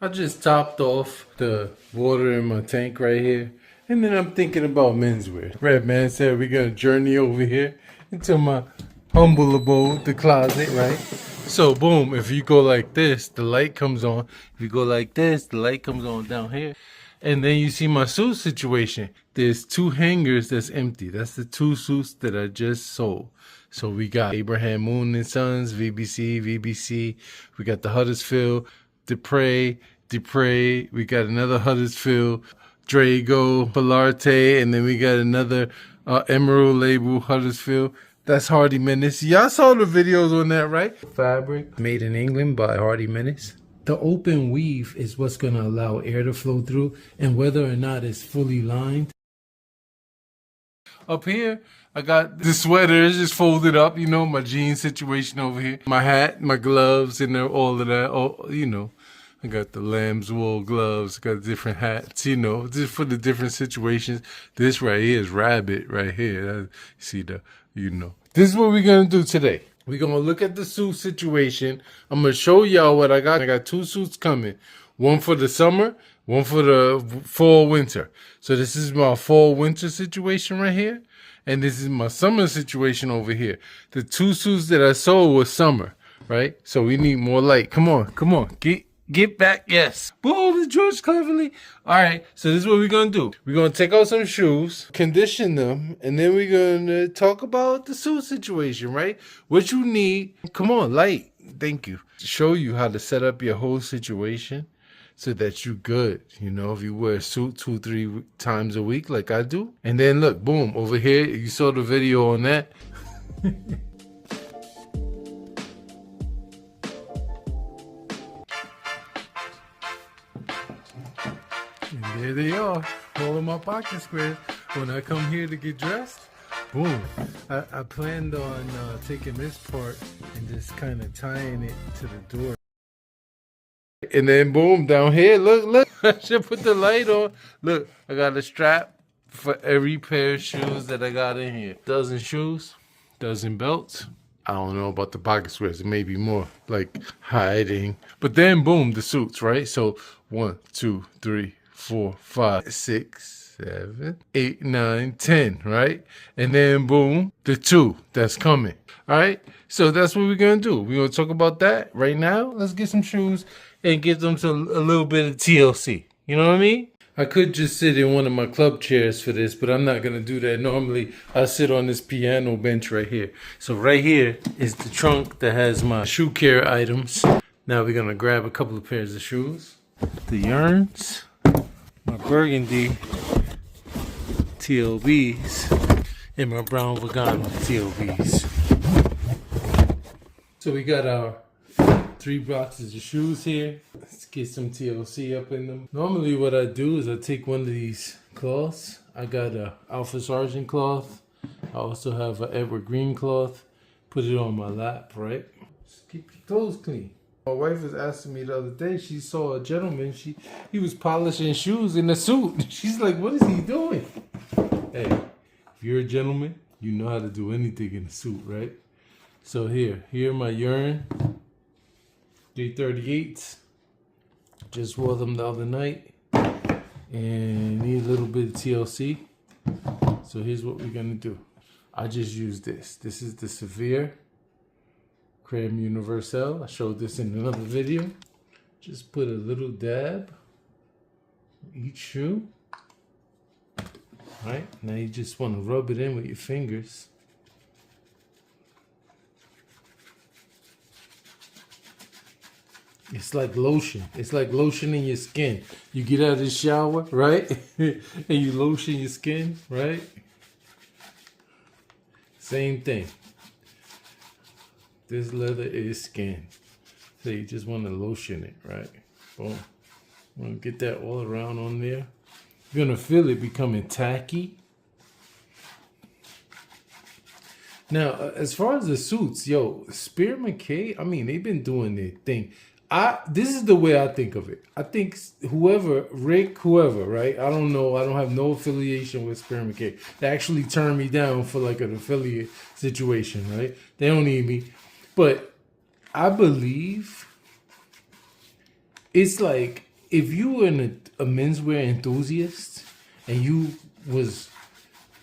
I just topped off the water in my tank right here. And then I'm thinking about menswear. Red Man said we're going to journey over here into my humble abode, the closet, right? So boom, if you go like this, the light comes on. If you go like this, the light comes on down here. And then you see my suit situation. There's 2 hangers that's empty. That's the 2 suits that I just sold. So we got Abraham Moon and Sons, VBC. We got the Huddersfield, Dupre. We got another Huddersfield, Drago, Pilarte, and then we got another Emerald label, Huddersfield. That's Hardy Menace. Y'all saw the videos on that, right? Fabric made in England by Hardy Menace. The open weave is what's going to allow air to flow through, and whether or not it's fully lined. Up here, I got the sweater. It's just folded up, you know, my jean situation over here. My hat, my gloves, and all of that. Oh, you know, I got the lamb's wool gloves, got different hats, you know, just for the different situations. This right here is rabbit right here. See the, you know. This is what we're going to do today. We're going to look at the suit situation. I'm going to show y'all what I got. I got 2 suits coming. One for the summer, one for the fall winter. So this is my fall winter situation right here. And this is my summer situation over here. The 2 suits that I sold was summer, right? So we need more light. Come on. Get back. Yes. Boom, the George cleverly. All right. So this is what we're going to do. We're going to take out some shoes, condition them, and then we're going to talk about the suit situation, right? What you need. Come on, light. Thank you. Show you how to set up your whole situation so that you're good. You know, if you wear a suit 2-3 times a week like I do. And then look, boom, over here. You saw the video on that. And there they are, all of my pocket squares. When I come here to get dressed, boom. I planned on taking this part and just kind of tying it to the door. And then boom, down here, look, I should put the light on. Look, I got a strap for every pair of shoes that I got in here. Dozen shoes, dozen belts. I don't know about the pocket squares. It may be more like hiding. But then boom, the suits, right? So 1, 2, 3, 4, 5, 6, 7, 8, 9, 10, right? And then boom, the 2 that's coming. All right. So that's what we're gonna do. We're gonna talk about that right now. Let's get some shoes and give them a little bit of TLC. You know what I mean? I could just sit in one of my club chairs for this, but I'm not gonna do that. Normally I sit on this piano bench right here. So right here is the trunk that has my shoe care items. Now we're gonna grab a couple of pairs of shoes. The Yearns, my burgundy TLBs, and my brown Vegano TLBs. So we got our 3 boxes of shoes here. Let's get some TLC up in them. Normally what I do is I take one of these cloths. I got a Alpha Sergeant cloth. I also have an Edward Green cloth. Put it on my lap, right? Just keep your clothes clean. My wife was asking me the other day, she saw a gentleman, he was polishing shoes in a suit. She's like, what is he doing? Hey, if you're a gentleman, you know how to do anything in a suit, right? So here are my Yearn 338s. Just wore them the other night. And need a little bit of TLC. So here's what we're gonna do. I just used this. This is the Saphir Creme Univeselle. I showed this in another video. Just put a little dab each shoe. All right, now you just want to rub it in with your fingers. It's like lotion. It's like lotioning your skin. You get out of the shower, right? And you lotion your skin, right? Same thing. This leather is skin. So you just want to lotion it, right? Boom. Want to get that all around on there. You're going to feel it becoming tacky. Now, as far as the suits, yo, Spier Mackay, I mean, they've been doing their thing. This is the way I think of it. I think whoever, right? I don't know. I don't have no affiliation with Spier Mackay. They actually turned me down for like an affiliate situation, right? They don't need me. But I believe it's like if you were a menswear enthusiast and you was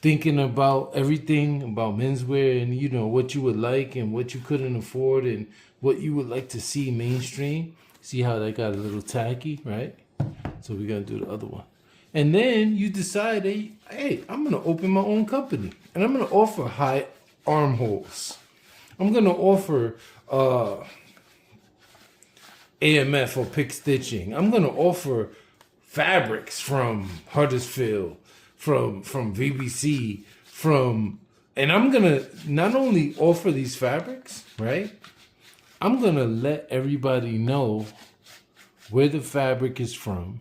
thinking about everything about menswear and you know what you would like and what you couldn't afford and what you would like to see mainstream, see how that got a little tacky, right? So we're gonna do the other one. And then you decide, hey, I'm gonna open my own company and I'm gonna offer high armholes. I'm gonna offer AMF or pick stitching. I'm gonna offer fabrics from Huddersfield, from VBC, and I'm gonna not only offer these fabrics, right? I'm gonna let everybody know where the fabric is from,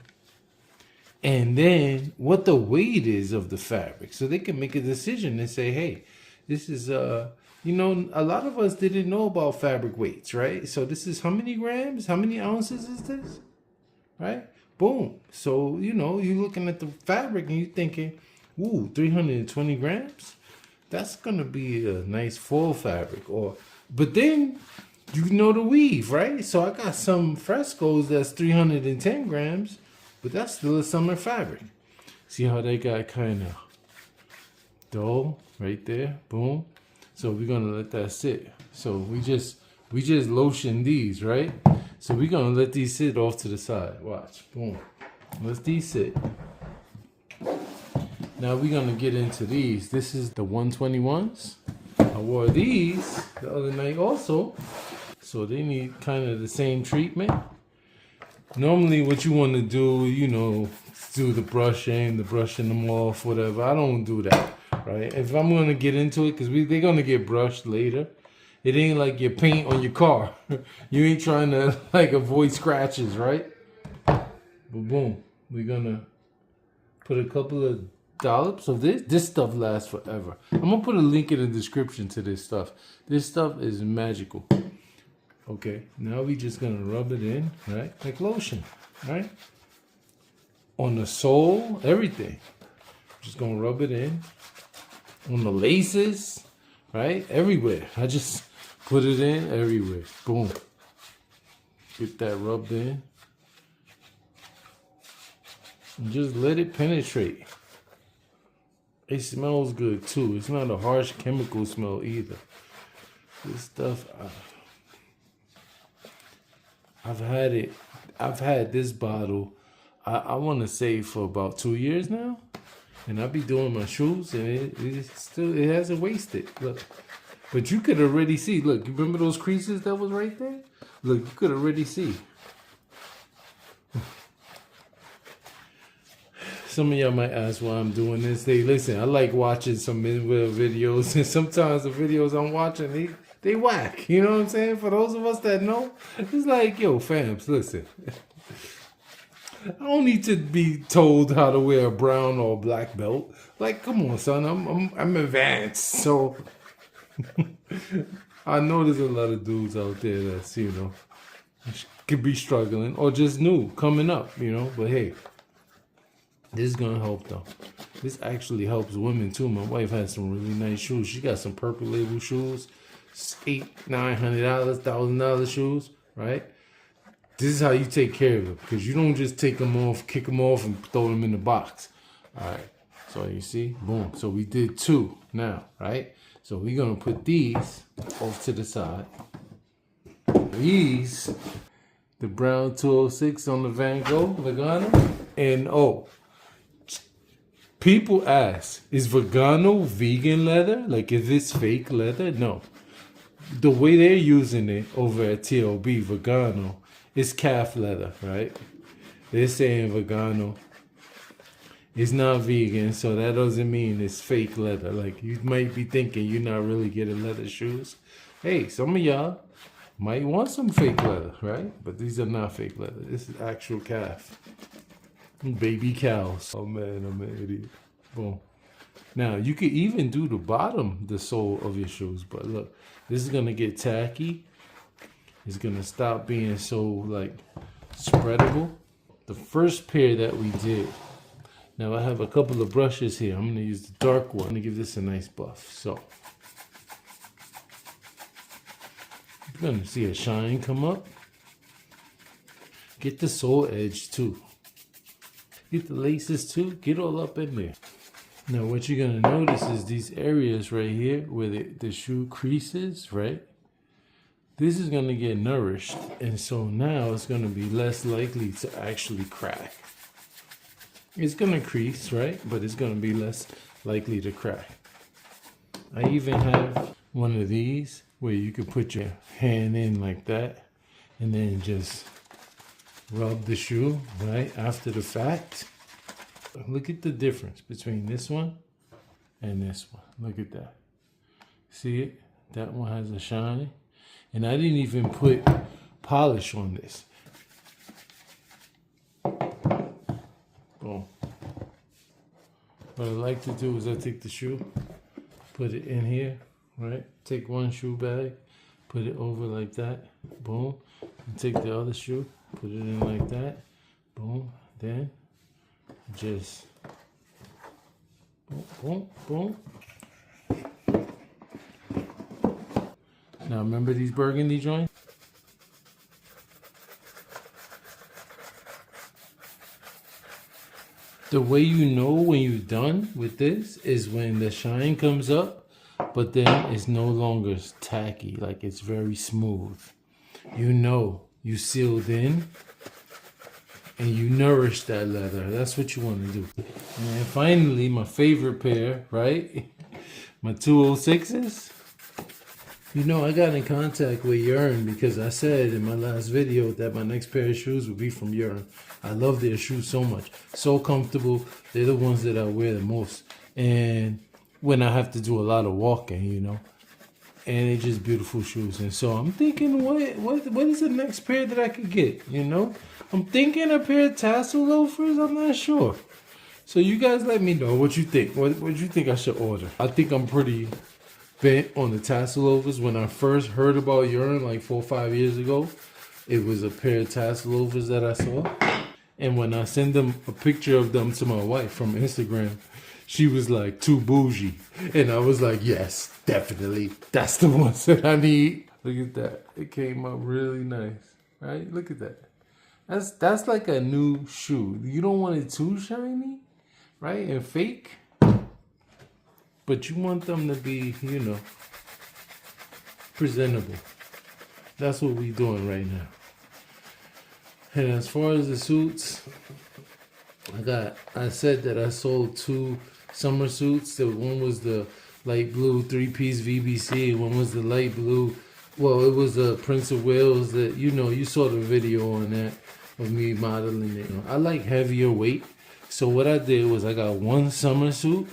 and then what the weight is of the fabric, so they can make a decision and say, hey, this is you know, a lot of us didn't know about fabric weights, right? So this is how many grams, how many ounces is this, right? Boom. So, you know, you're looking at the fabric and you're thinking, ooh, 320 grams? That's going to be a nice full fabric. But then you know the weave, right? So I got some frescoes that's 310 grams, but that's still a summer fabric. See how they got kind of dull right there? Boom. So we're gonna let that sit. So we just lotion these, right? So we're gonna let these sit off to the side. Watch, boom. Let these sit. Now we're gonna get into these. This is the 121s. I wore these the other night also. So they need kind of the same treatment. Normally what you wanna do, you know, do the brushing them off, whatever. I don't do that. Right? If I'm gonna get into it, because they're gonna get brushed later. It ain't like your paint on your car. You ain't trying to like avoid scratches, right? But boom, we're gonna put a couple of dollops of this. This stuff lasts forever. I'm gonna put a link in the description to this stuff. This stuff is magical. Okay, now we just gonna rub it in, right? Like lotion, right? On the sole, everything. Just gonna rub it in. On the laces, right? Everywhere. I just put it in everywhere. Boom. Get that rubbed in. And just let it penetrate. It smells good too. It's not a harsh chemical smell either. This stuff, I've had this bottle, I want to say for about 2 years now. And I be doing my shoes, and it hasn't wasted. Look, but you could already see. Look, you remember those creases that was right there? Look, you could already see. Some of y'all might ask why I'm doing this. Hey, listen, I like watching some menswear videos, and sometimes the videos I'm watching, they whack. You know what I'm saying? For those of us that know, it's like, yo, fams, listen. I don't need to be told how to wear a brown or black belt. Like, come on, son. I'm advanced, so I know there's a lot of dudes out there that's, you know, could be struggling or just new, coming up, you know. But hey, this is gonna help though. This actually helps women too. My wife has some really nice shoes. She got some Purple Label shoes, $800, $900, $1,000 shoes, right? This is how you take care of them, because you don't just take them off, kick them off, and throw them in the box. All right. So you see, boom. So we did 2 now, right? So we're gonna put these off to the side. These, the brown 206 on the Vegano, and people ask, is Vegano vegan leather? Like, is this fake leather? No. The way they're using it over at TLB, Vegano, it's calf leather, right? They're saying Vegano. It's not vegan, so that doesn't mean it's fake leather. Like, you might be thinking you're not really getting leather shoes. Hey, some of y'all might want some fake leather, right? But these are not fake leather. This is actual calf. Baby cows. Oh man, I'm an idiot. Boom. Now, you could even do the bottom, the sole of your shoes. But look, this is going to get tacky. It's going to stop being so, like, spreadable. The first pair that we did. Now, I have a couple of brushes here. I'm going to use the dark one to give this a nice buff. So, you're going to see a shine come up. Get the sole edge too. Get the laces too. Get all up in there. Now what you're gonna notice is these areas right here where the shoe creases, right? This is gonna get nourished, and so now it's gonna be less likely to actually crack. It's gonna crease, right? But it's gonna be less likely to crack. I even have one of these where you could put your hand in like that and then just rub the shoe right after the fact. Look at the difference between this one and this one. Look at that. See it? That one has a shine. And I didn't even put polish on this. Boom. What I like to do is I take the shoe, put it in here, right? Take one shoe bag, put it over like that, boom. And take the other shoe, put it in like that, boom. Then just boom, boom, boom. Now remember these burgundy joints? The way you know when you're done with this is when the shine comes up, but then it's no longer tacky, like it's very smooth. You know you sealed in and you nourish that leather. That's what you want to do. And finally, my favorite pair, right? My 206s. You know, I got in contact with Yearn because I said in my last video that my next pair of shoes would be from Yearn. I love their shoes so much. So comfortable. They're the ones that I wear the most. And when I have to do a lot of walking, you know. And they're just beautiful shoes. And so I'm thinking, what is the next pair that I could get, you know? I'm thinking a pair of tassel loafers. I'm not sure. So you guys let me know what you think. What you think I should order? I think I'm pretty bent on the tassel loafers. When I first heard about Yearn like 4 or 5 years ago, it was a pair of tassel loafers that I saw. And when I send them a picture of them to my wife from Instagram, she was like, too bougie. And I was like, yes, definitely. That's the ones that I need. Look at that. It came up really nice, right? Look at that. That's like a new shoe. You don't want it too shiny, right? And fake. But you want them to be, you know, presentable. That's what we're doing right now. And as far as the suits, I said that I sold 2 summer suits. The one was the light blue 3-piece VBC, and one was the light blue. Well, it was the Prince of Wales that, you know, you saw the video on that of me modeling it. I like heavier weight. So what I did was I got one summer suit,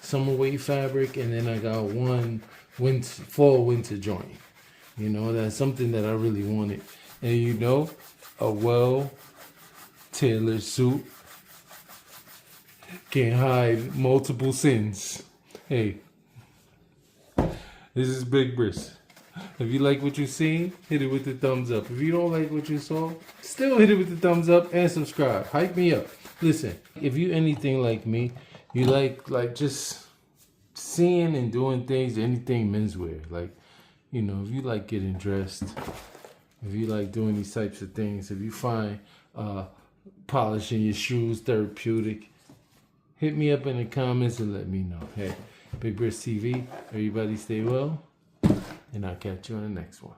summer weight fabric, and then I got one fall winter joint. You know, that's something that I really wanted. And you know, a well-tailored suit can hide multiple sins. Hey, this is Big Bris. If you like what you seen, hit it with the thumbs up. If you don't like what you saw, still hit it with the thumbs up and subscribe. Hype me up. Listen, if you anything like me, you like just seeing and doing things, anything menswear. Like, you know, if you like getting dressed, if you like doing these types of things, if you find polishing your shoes therapeutic, hit me up in the comments and let me know. Hey, Big Bris TV, everybody stay well, and I'll catch you on the next one.